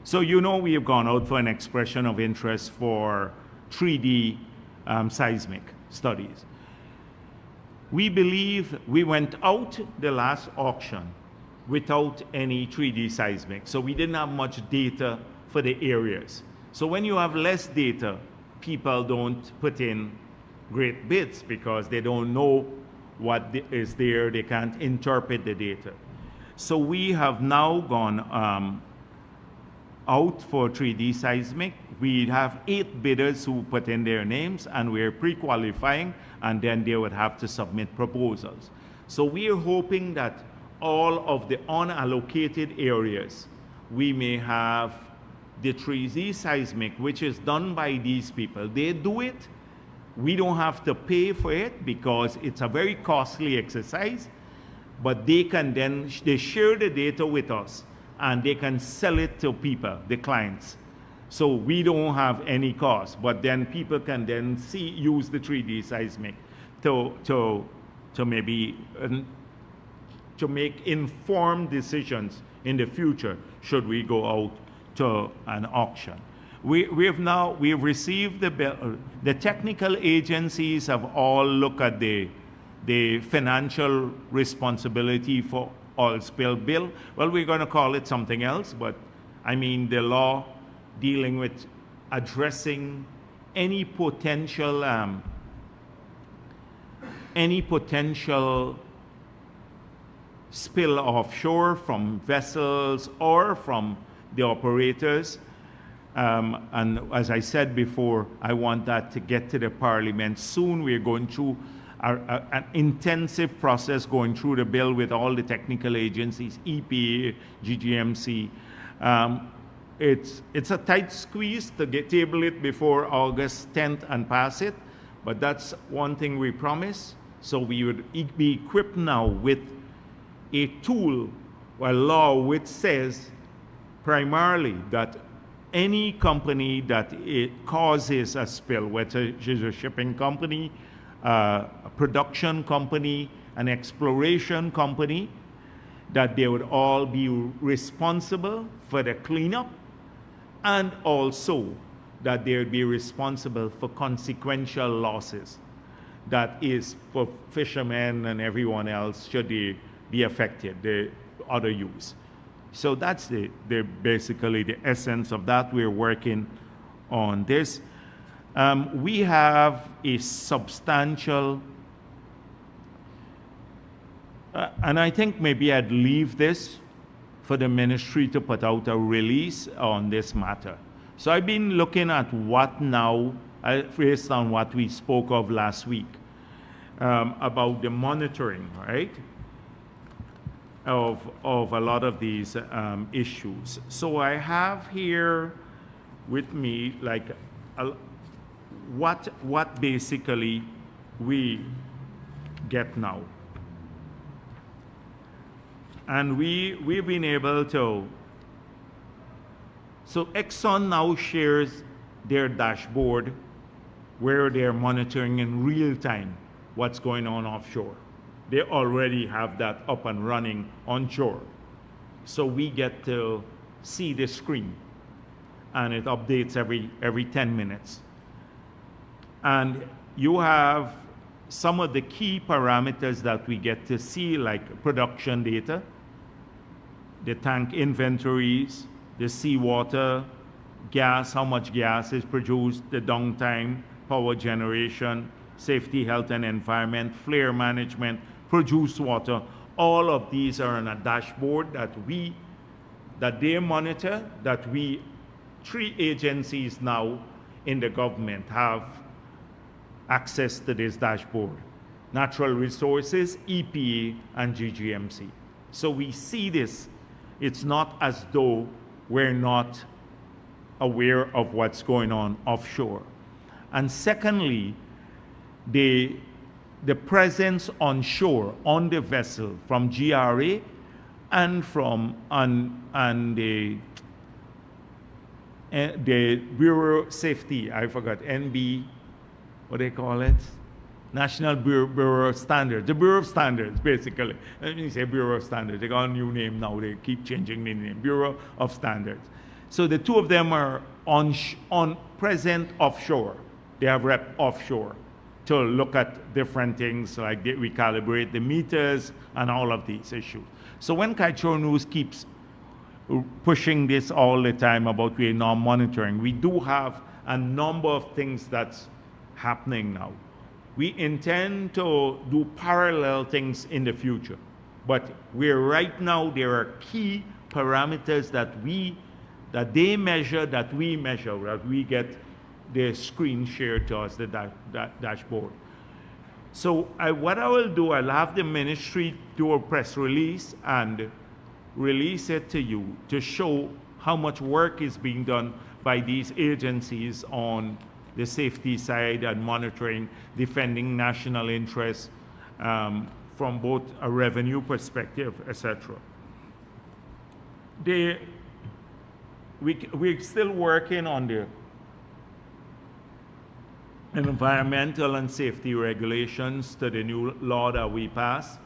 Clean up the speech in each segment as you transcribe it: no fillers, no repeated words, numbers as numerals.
So you know we have gone out for an expression of interest for 3D seismic studies. We believe we went out the last auction without any 3D seismic. So we didn't have much data for the areas. So when you have less data, people don't put in great bids because they don't know what is there. They can't interpret the data. So we have now gone out for 3D seismic. We have 8 bidders who put in their names, and we're pre-qualifying, and then they would have to submit proposals. So we're hoping that all of the unallocated areas, we may have the 3D seismic, which is done by these people. They do it. We don't have to pay for it because it's a very costly exercise, but they can then, they share the data with us, and they can sell it to people, the clients. So we don't have any cost, but then people can then use the 3D seismic to maybe to make informed decisions in the future should we go out to an auction. We've received the bill. The technical agencies have all looked at the financial responsibility for oil spill bill. Well, we're going to call it something else, but I mean the law dealing with addressing any potential spill offshore from vessels or from the operators. And as I said before, I want that to get to the Parliament soon. We're going through an intensive process going through the bill with all the technical agencies, EPA, GGMC. It's a tight squeeze to table it before August 10th and pass it, but that's one thing we promise. So we would be equipped now with a tool, a law which says primarily that any company that it causes a spill, whether it's a shipping company, a production company, an exploration company, that they would all be responsible for the cleanup, and also that they would be responsible for consequential losses. That is for fishermen and everyone else should they be affected, the other use. So that's basically the essence of that. We're working on this. We have a substantial, and I think maybe I'd leave this for the ministry to put out a release on this matter. So I've been looking at what now, based on what we spoke of last week, about the monitoring, right, of a lot of these issues. So I have here with me like what basically we get now. And we've been able to, so Exxon now shares their dashboard where they're monitoring in real time what's going on offshore. They already have that up and running onshore. So we get to see the screen, and it updates every 10 minutes. And you have some of the key parameters that we get to see, like production data, the tank inventories, the seawater, gas, how much gas is produced, the downtime, power generation, safety, health and environment, flare management, produced water. All of these are on a dashboard that they monitor, that we, 3 agencies now in the government have access to this dashboard: Natural Resources, EPA, and GGMC. So we see this. It's not as though we're not aware of what's going on offshore. And secondly, the presence on shore on the vessel from GRA and from the Bureau of Safety, I forgot, NB, what do they call it? National Bureau of Standards, the Bureau of Standards, basically. Let me say Bureau of Standards. They got a new name now. They keep changing the name. Bureau of Standards. So the two of them are on present offshore. They have rep offshore to look at different things like they recalibrate the meters and all of these issues. So when Kaitro News keeps pushing this all the time about we're now monitoring, we do have a number of things that's happening now. We intend to do parallel things in the future, but we're right now, there are key parameters that they measure, that we measure, that we get the screen shared to us, the dashboard. So what I will do, I'll have the ministry do a press release and release it to you to show how much work is being done by these agencies on the safety side and monitoring, defending national interests from both a revenue perspective, etc. We're still working on the environmental and safety regulations to the new law that we passed.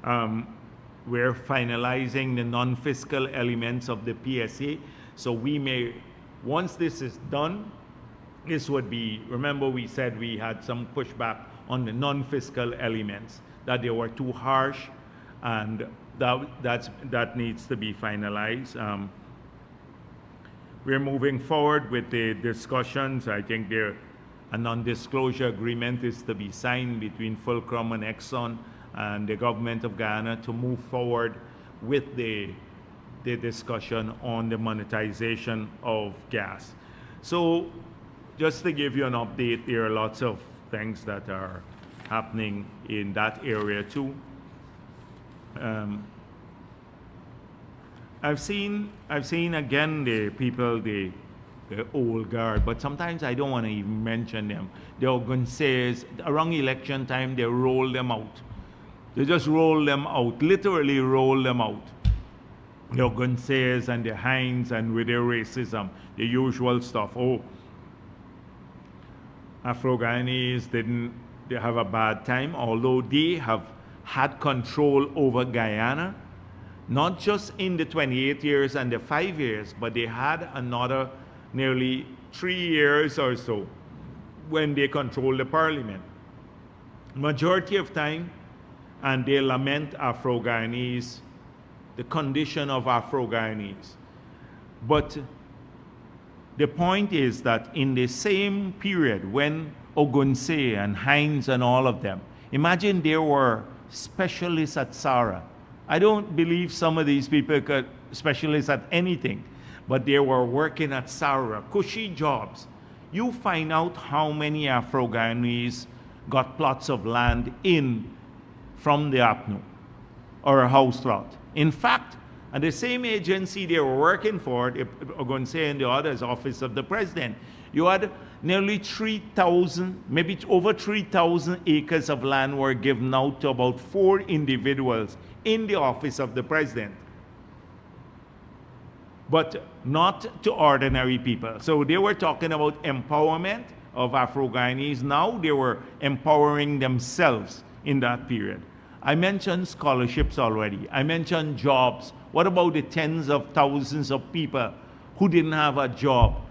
We're finalizing the non-fiscal elements of the PSA. So we may, once this is done, this would be, remember we said we had some pushback on the non-fiscal elements, that they were too harsh, and that needs to be finalized. We're moving forward with the discussions. I think a non-disclosure agreement is to be signed between Fulcrum and Exxon and the government of Guyana to move forward with the discussion on the monetization of gas. So just to give you an update, there are lots of things that are happening in that area too. I've seen again the people, the old guard, but sometimes I don't want to even mention them. The Ogunses, around election time, they roll them out. They just roll them out, literally roll them out. The Ogunses and the Hines and with their racism, the usual stuff. Oh, Afro-Guyanese they have a bad time, although they have had control over Guyana, not just in the 28 years and the 5 years, but they had another nearly 3 years or so when they controlled the parliament. Majority of time, and they lament Afro-Guyanese, the condition of Afro-Guyanese. But the point is that in the same period when Ogunse and Hines and all of them, imagine there were specialists at SARA. I don't believe some of these people could specialists at anything, but they were working at SARA, cushy jobs. You find out how many Afro-Guyanese got plots of land from the APNU or a house lot. In fact, at the same agency they were working for, Ogunse and the others, Office of the President, you had nearly 3,000, maybe over 3,000 acres of land were given out to about 4 individuals in the Office of the President, but not to ordinary people. So they were talking about empowerment of Afro-Guyanese. Now they were empowering themselves in that period. I mentioned scholarships already. I mentioned jobs. What about the tens of thousands of people who didn't have a job?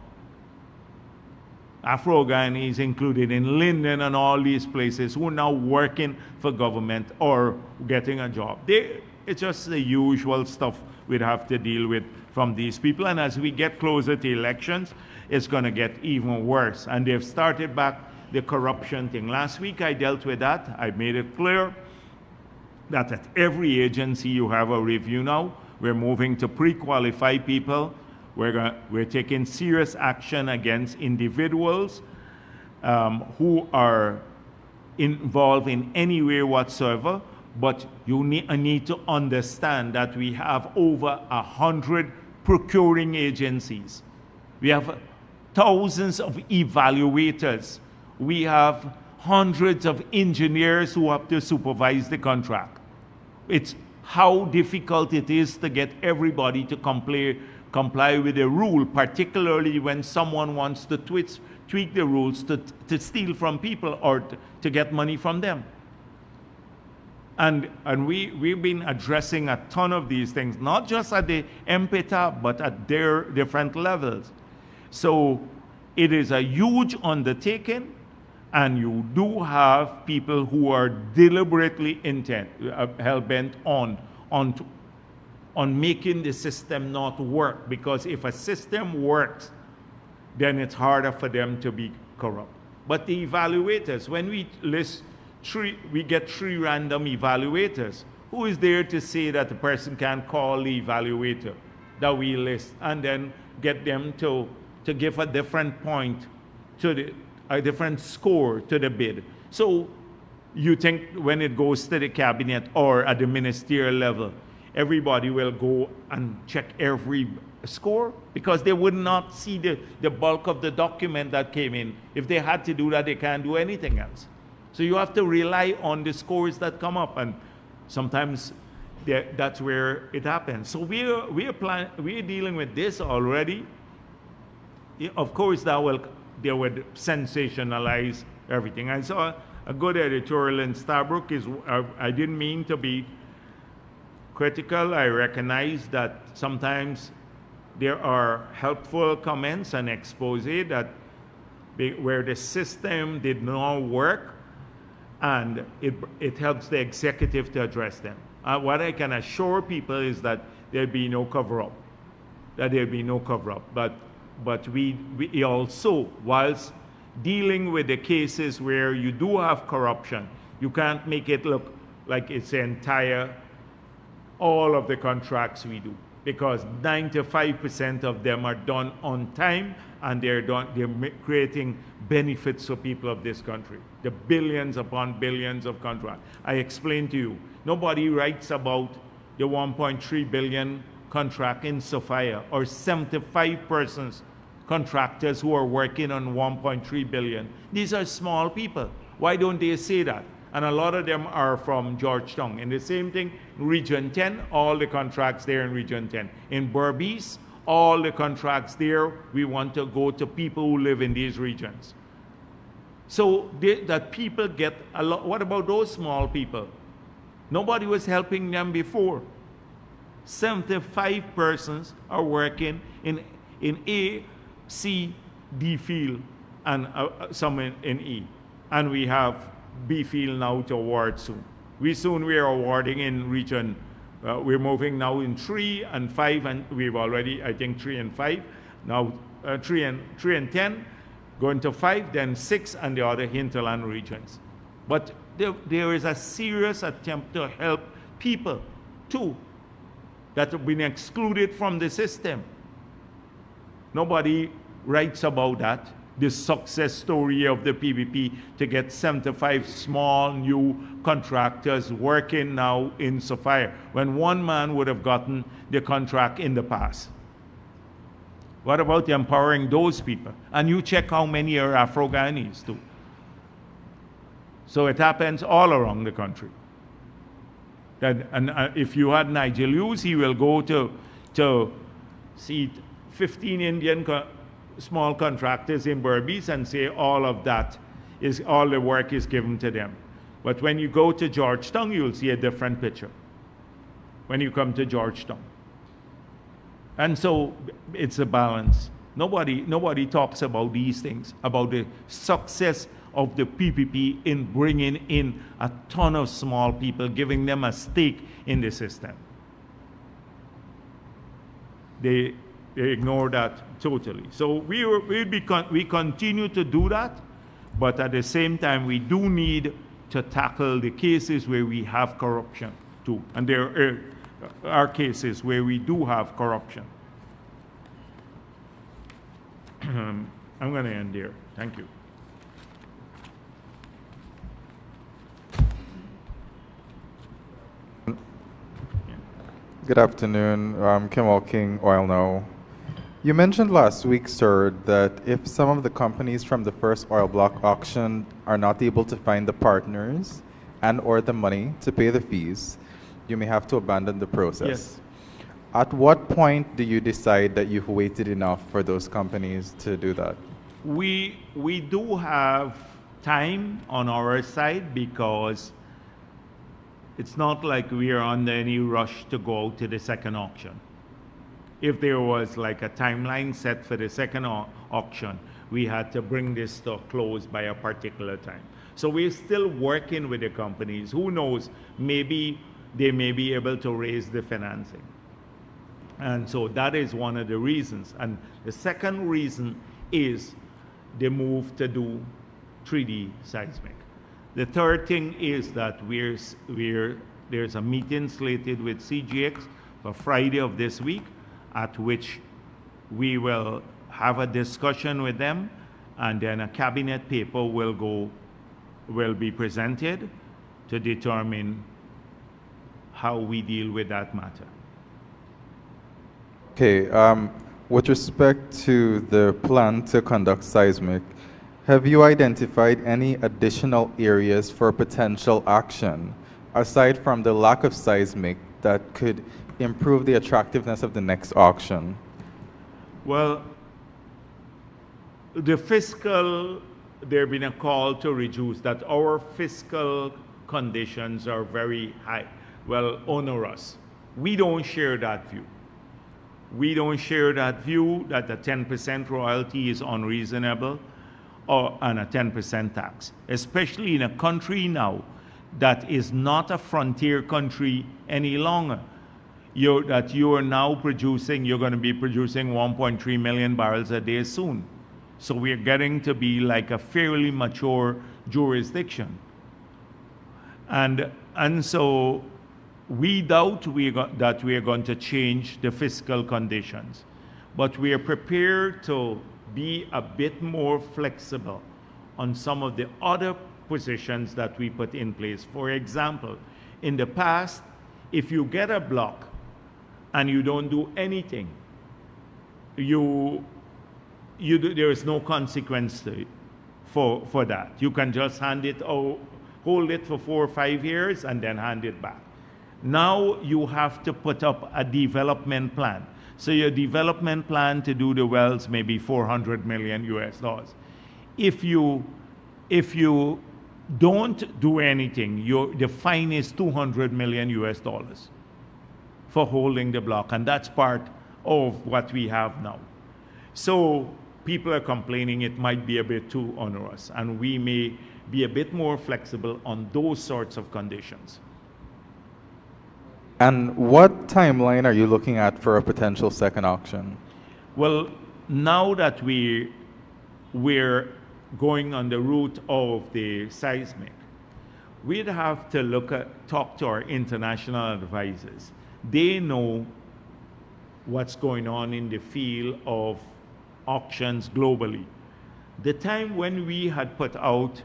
Afro-Guyanese included in Linden and all these places who are now working for government or getting a job. It's just the usual stuff we'd have to deal with from these people. And as we get closer to elections, it's going to get even worse. And they've started back the corruption thing. Last week I dealt with that. I made it clear that at every agency you have a review now. We're moving to pre-qualify people. We're taking serious action against individuals who are involved in any way whatsoever, but you need to understand that we have over 100 procuring agencies. We have thousands of evaluators. We have hundreds of engineers who have to supervise the contract. It's how difficult it is to get everybody to comply with the rule, particularly when someone wants to tweak the rules to steal from people or to get money from them. And we've been addressing a ton of these things, not just at the MPTA, but at their different levels. So it is a huge undertaking, and you do have people who are deliberately hell-bent on making the system not work, because if a system works, then it's harder for them to be corrupt. But the evaluators, when we list we get 3 random evaluators, who is there to say that the person can call the evaluator that we list and then get them to give a different point to a different score to the bid? So you think when it goes to the cabinet or at the ministerial level, everybody will go and check every score? Because they would not see the bulk of the document that came in. If they had to do that, they can't do anything else. So you have to rely on the scores that come up, and sometimes that's where it happens. So we're dealing with this already. Of course, they would sensationalize everything. I saw a good editorial in Starbrook. I didn't mean to be critical. I recognize that sometimes there are helpful comments and expose that where the system did not work, and it helps the executive to address them. What I can assure people is that there'll be no cover-up. But we also, whilst dealing with the cases where you do have corruption, you can't make it look like it's all of the contracts we do, because 95% of them are done on time, and they're creating benefits for people of this country. The billions upon billions of contracts. I explained to you, nobody writes about the 1.3 billion contract in Sophia, or 75 persons, contractors who are working on 1.3 billion. These are small people. Why don't they say that? And a lot of them are from Georgetown. And the same thing, Region 10, all the contracts there in Region 10. In Berbice, all the contracts there, we want to go to people who live in these regions. So that people get a lot. What about those small people? Nobody was helping them before. 75 persons are working in A, C, D field, and some in E. And we have B field now to award soon. We are awarding in region. We're moving now in 3 and 5, and we've already, I think, 3 and 5. Now 3 and 10, going to 5, then 6, and the other hinterland regions. But there is a serious attempt to help people too that have been excluded from the system. Nobody writes about that. The success story of the PPP to get 75 small new contractors working now in Sophia, when one man would have gotten the contract in the past. What about empowering those people? And you check how many are Afro-Guyanese too. So it happens all around the country. And if you had Nigel Hughes, he will go to see 15 Indian small contractors in Berbice and say all the work is given to them. But when you go to Georgetown, you'll see a different picture when you come to Georgetown. And so it's a balance. Nobody talks about these things, about the success of the PPP in bringing in a ton of small people, giving them a stake in the system. They ignore that totally. So we continue to do that, but at the same time, we do need to tackle the cases where we have corruption too. And there are cases where we do have corruption. I'm going to end there. Thank you. Good afternoon. Kemal King, Oil Now. You mentioned last week, sir, that if some of the companies from the first oil block auction are not able to find the partners and or the money to pay the fees, you may have to abandon the process. Yes. At what point do you decide that you've waited enough for those companies to do that? We do have time on our side, because It's not like we are under any rush to go out to the second auction. If there was like a timeline set for the second auction, we had to bring this to a close by a particular time. So we're still working with the companies. Who knows, maybe they may be able to raise the financing. And so that is one of the reasons. And the second reason is the move to do 3D seismic. The third thing is that there's a meeting slated with CGX for Friday of this week, at which we will have a discussion with them, and then a cabinet paper will be presented to determine how we deal with that matter. Okay, with respect to the plan to conduct seismic, have you identified any additional areas for potential action, aside from the lack of seismic, that could improve the attractiveness of the next auction? Well, the fiscal, there been a call to reduce that. Our fiscal conditions are very high, well, onerous. We don't share that view. We don't share that view that the 10% royalty is unreasonable, and a 10% tax, especially in a country now that is not a frontier country any longer. You're going to be producing 1.3 million barrels a day soon. So we're getting to be like a fairly mature jurisdiction. And so we doubt that we are going to change the fiscal conditions, but we are prepared to be a bit more flexible on some of the other positions that we put in place. For example, in the past, if you get a block and you don't do anything, there is no consequence to it for that. You can just hand it out, hold it for 4 or 5 years, and then hand it back. Now you have to put up a development plan. So your development plan to do the wells may be $400 million US. If you don't do anything, the fine is $200 million US for holding the block, and that's part of what we have now. So people are complaining it might be a bit too onerous, and we may be a bit more flexible on those sorts of conditions. And what timeline are you looking at for a potential second auction? Well, now that we're going on the route of the seismic, we'd have to talk to our international advisors. They know what's going on in the field of auctions globally. The time when we had put out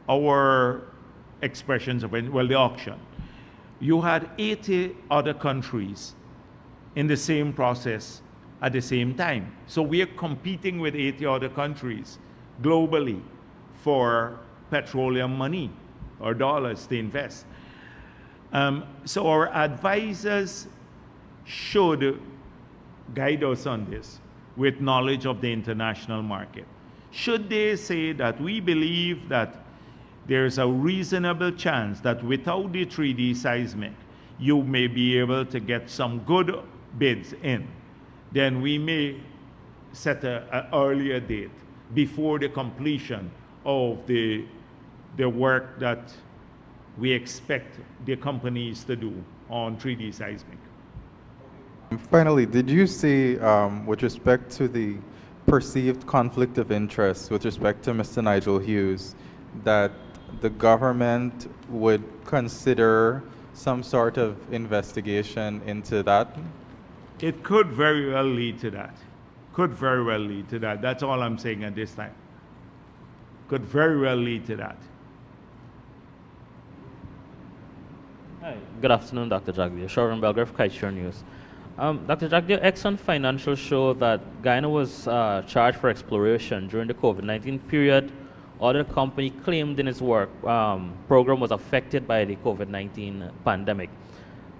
our expressions of, the auction, you had 80 other countries in the same process at the same time. So we are competing with 80 other countries globally for petroleum money or dollars to invest. So our advisors should guide us on this with knowledge of the international market. Should they say that we believe that there's a reasonable chance that without the 3D seismic, you may be able to get some good bids in, then we may set an earlier date before the completion of the work that we expect the companies to do on 3D seismic. Finally, did you see, with respect to the perceived conflict of interest with respect to Mr. Nigel Hughes, that the government would consider some sort of investigation into that? It could very well lead to that. Could very well lead to that. That's all I'm saying at this time. Could very well lead to that. Hi, good afternoon, Dr. Jagdia. Sharon Belgrave, Kiteshare News. Dr. Jagdia, Exxon Financial showed that Guyana was charged for exploration during the COVID-19 period. Other company claimed in its work program was affected by the COVID-19 pandemic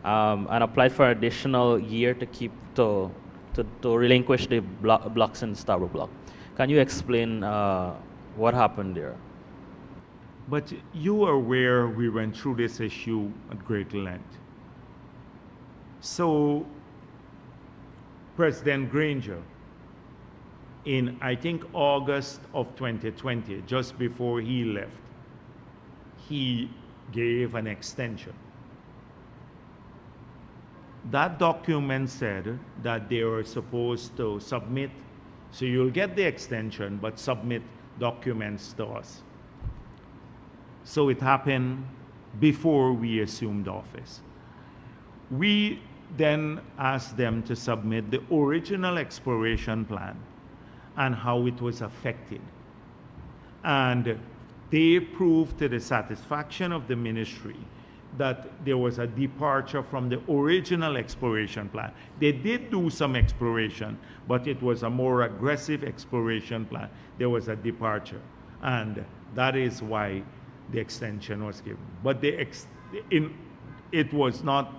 and applied for an additional year to relinquish the blocks in the Starboard block. Can you explain what happened there? But you are aware we went through this issue at great length. So President Granger, in I think August of 2020, just before he left, he gave an extension. That document said that they were supposed to submit, so you'll get the extension, but submit documents to us. So it happened before we assumed office. We then asked them to submit the original exploration plan and how it was affected. And they proved to the satisfaction of the ministry that there was a departure from the original exploration plan. They did do some exploration, but it was a more aggressive exploration plan. There was a departure, and that is why the extension was given. But it was not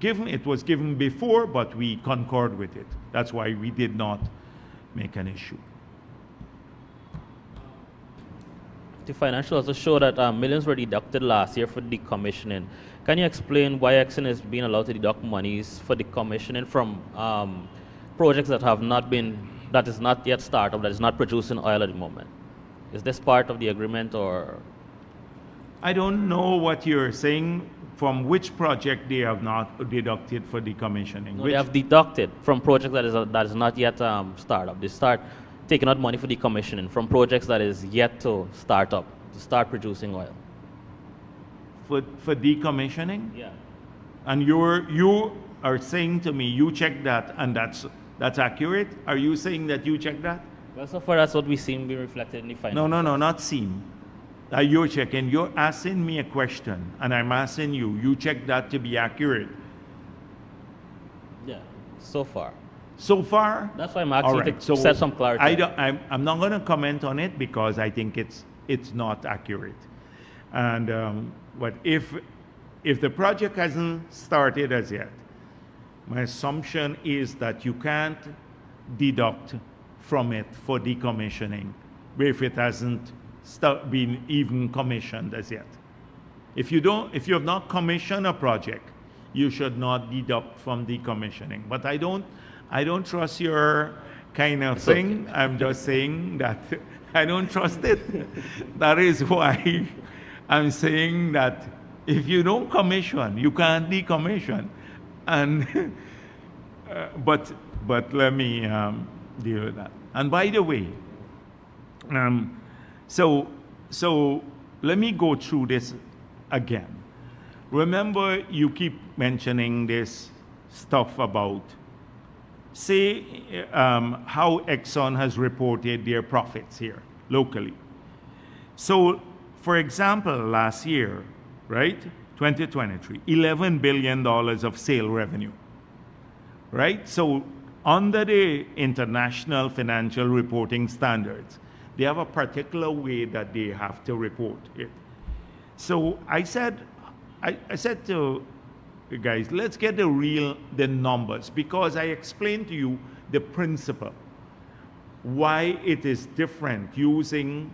given, it was given before, but we concurred with it. That's why we did not make an issue. The financials also show that millions were deducted last year for decommissioning. Can you explain why Exxon is being allowed to deduct monies for decommissioning from projects that is not yet started, that is not producing oil at the moment? Is this part of the agreement, or? I don't know what you're saying. From which project they have not deducted for decommissioning? No, they have deducted from projects that is not yet started. They start taking out money for decommissioning from projects that is yet to start up, to start producing oil. For decommissioning? Yeah. And you are saying to me you checked that and that's accurate? Are you saying that you checked that? Well, so far that's what we seem being reflected in the financials. No, not seem. You're checking. You're asking me a question, and I'm asking you. You check that to be accurate. Yeah, so far. So far? That's why I'm asking you to set some clarity. I'm not going to comment on it because I think it's not accurate. And but if the project hasn't started as yet, my assumption is that you can't deduct from it for decommissioning if it hasn't been even commissioned as yet. If you have not commissioned a project, you should not deduct from decommissioning. But I don't trust your kind of thing. Okay. I'm just saying that I don't trust it. That is why I'm saying that if you don't commission, you can't decommission. And but let me deal with that. And by the way, so let me go through this again. Remember, you keep mentioning this stuff about, say, how Exxon has reported their profits here locally. So, for example, last year, right, 2023, $11 billion of sale revenue, right? So, under the international financial reporting standards, they have a particular way that they have to report it. So I said to you guys, let's get the numbers, because I explained to you the principle, why it is different using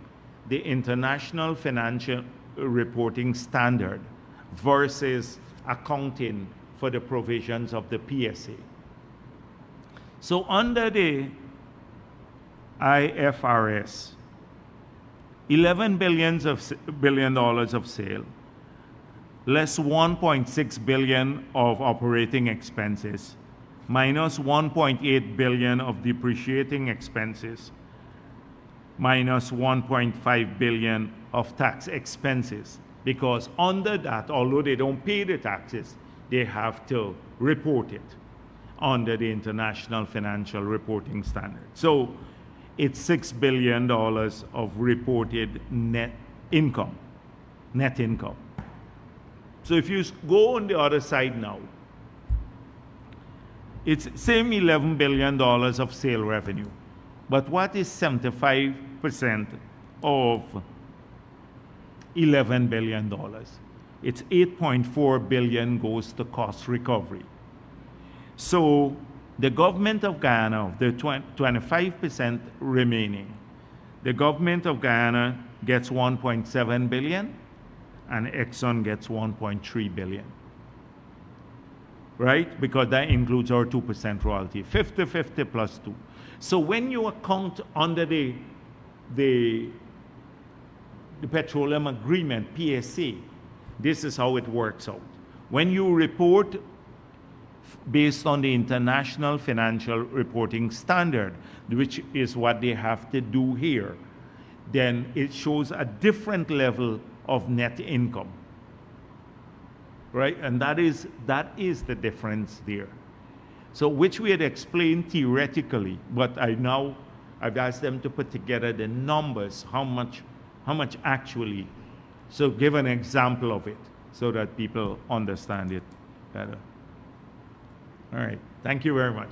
the international financial reporting standard versus accounting for the provisions of the PSA. So under the IFRS, $11 billion of sale, less $1.6 billion of operating expenses, minus $1.8 billion of depreciating expenses, minus $1.5 billion of tax expenses. Because under that, although they don't pay the taxes, they have to report it under the International Financial Reporting Standard. So it's $6 billion of reported net income. So if you go on the other side now, it's same $11 billion of sale revenue. But what is 75% of $11 billion? It's $8.4 billion goes to cost recovery. So the government of Guyana, the 25% remaining, the government of Guyana gets 1.7 billion and Exxon gets 1.3 billion. Right? Because that includes our 2% royalty, 50-50 plus 2. So when you account under the petroleum agreement, PSA, this is how it works out. When you report based on the International Financial Reporting Standard, which is what they have to do here, then it shows a different level of net income. Right? And that is the difference there. So which we had explained theoretically, but I've asked them to put together the numbers, how much actually. So give an example of it so that people understand it better. All right. Thank you very much.